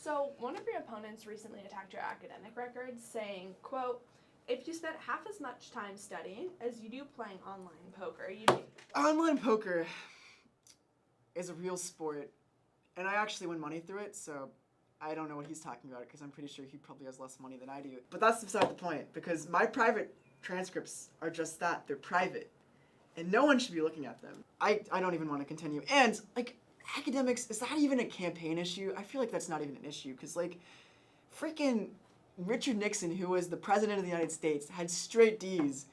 So one of your opponents recently attacked your academic records, saying, quote, "If you spent half as much time studying as you do playing online poker, you'd be..." Online poker is a real sport, and I actually win money through it, so I don't know what he's talking about because I'm pretty sure he probably has less money than I do. But that's beside the point, because my private transcripts are just that. They're private, and no one should be looking at them. I don't even want to continue. And, like, academics, is that even a campaign issue? I feel like that's not even an issue, because, like, freaking Richard Nixon, who was the president of the United States, had straight D's,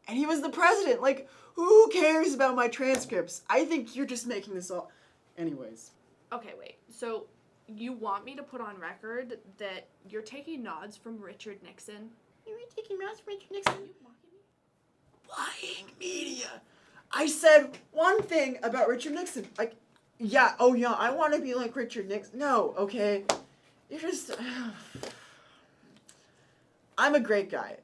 and he was the president. Like, who cares about my transcripts? I think you're just making this all... Anyways. Okay, wait. So you want me to put on record that you're taking nods from Richard Nixon? You're taking nods from Richard Nixon? Are you mocking me? Lying media. I said one thing about Richard Nixon. Like, yeah, oh yeah, I want to be like Richard Nixon. No, okay. You're just... I'm a great guy.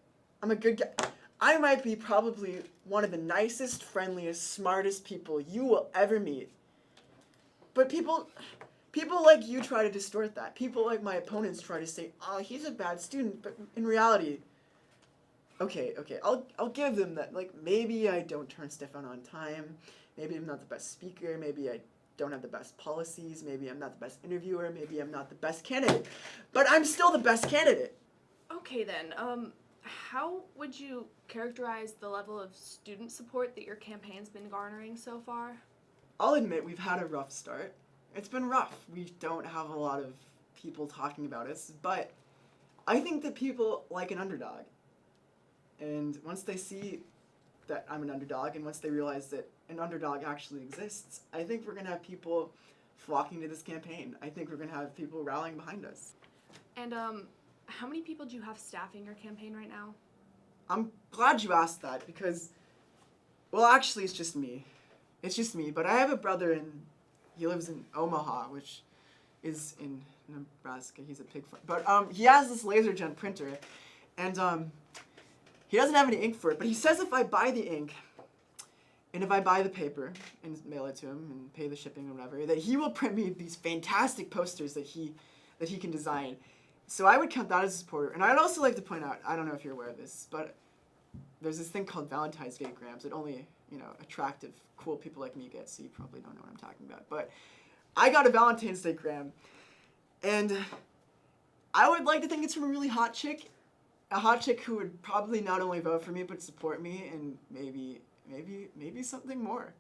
I'm a good guy. I might be probably one of the nicest, friendliest, smartest people you will ever meet. But people like you try to distort that. People like my opponents try to say, oh, he's a bad student, but in reality, okay, I'll give them that. Like, maybe I don't turn stuff on time. Maybe I'm not the best speaker. Maybe I don't have the best policies. Maybe I'm not the best interviewer. Maybe I'm not the best candidate. But I'm still the best candidate. Okay then, how would you characterize the level of student support that your campaign's been garnering so far? I'll admit we've had a rough start. It's been rough. We don't have a lot of people talking about us, but I think that people like an underdog. And once they see that I'm an underdog, and once they realize that an underdog actually exists, I think we're going to have people flocking to this campaign. I think we're going to have people rallying behind us. And, how many people do you have staffing your campaign right now? I'm glad you asked that because, well, actually it's just me. It's just me, but I have a brother and he lives in Omaha, which is in Nebraska. He's a pig farm. But he has this LaserJet printer, and he doesn't have any ink for it, but he says if I buy the ink, and if I buy the paper and mail it to him and pay the shipping or whatever, that he will print me these fantastic posters that he can design. So I would count that as a supporter. And I'd also like to point out, I don't know if you're aware of this, but there's this thing called Valentine's Day grams that only, attractive, cool people like me get, so you probably don't know what I'm talking about. But I got a Valentine's Day gram, and I would like to think it's from a really hot chick. A hot chick who would probably not only vote for me, but support me, and maybe something more.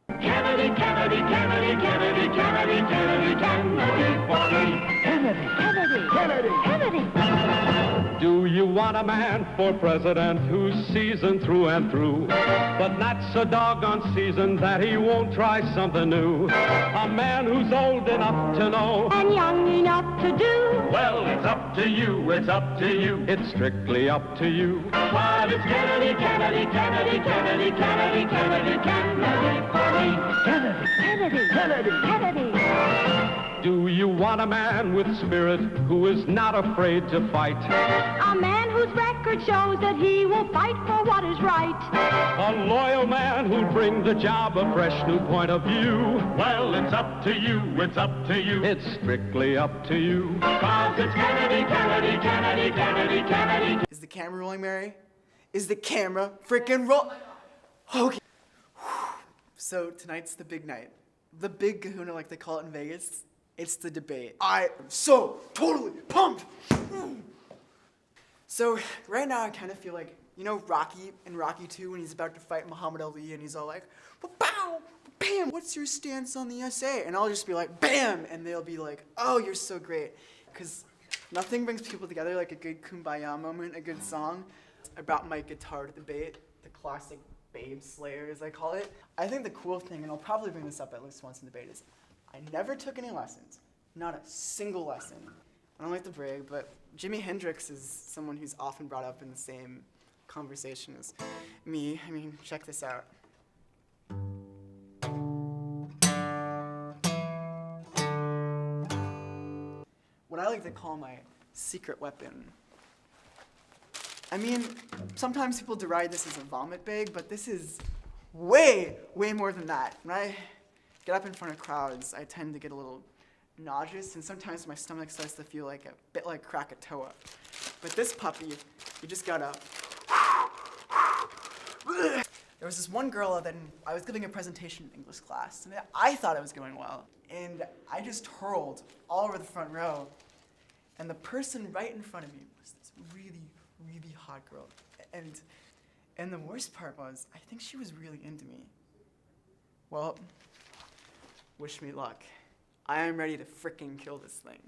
Kennedy, Kennedy, Kennedy, Kennedy, Kennedy, Kennedy, Kennedy, for me. Kennedy, Kennedy, Kennedy, Kennedy. Do you want a man for president who's seasoned through and through, but not so doggone seasoned that he won't try something new? A man who's old enough to know And young enough to do. well, it's up to you, it's up to you. It's strictly up to you. But it's Kennedy, Kennedy, Kennedy, Kennedy, Kennedy, Kennedy, Kennedy, for me. Kennedy, Kennedy, Kennedy, Kennedy. Do you want a man with spirit who is not afraid to fight? A man whose record shows that he will fight for what is right. A loyal man who'll bring the job a fresh new point of view. Well, it's up to you, it's up to you. It's strictly up to you. 'Cause it's Kennedy, Kennedy, Kennedy, Kennedy, Kennedy. Is the camera rolling, Mary? Is the camera freaking roll? Okay. So tonight's the big night. The big kahuna, like they call it in Vegas. It's the debate. I am so totally pumped. So right now I kind of feel like, Rocky in Rocky 2 when he's about to fight Muhammad Ali and he's all like, "Bow, bam, what's your stance on the USA?" And I'll just be like, "Bam!" And they'll be like, "Oh, you're so great." Because nothing brings people together like a good kumbaya moment, a good song. I brought my guitar to the debate, the classic Babe Slayer as I call it. I think the cool thing, and I'll probably bring this up at least once in debate, is I never took any lessons. Not a single lesson. I don't like to brag, but Jimi Hendrix is someone who's often brought up in the same conversation as me. I mean, check this out. What I like to call my secret weapon. I mean, sometimes people deride this as a vomit bag, but this is way more than that. When I get up in front of crowds, I tend to get a little nauseous, and sometimes my stomach starts to feel like a bit like Krakatoa. But this puppy, you just gotta. There was this one girl that I was giving a presentation in English class, and I thought it was going well, and I just hurled all over the front row, and the person right in front of me was this really, really hot girl, and the worst part was, I think she was really into me. Well, wish me luck. I am ready to frickin' kill this thing.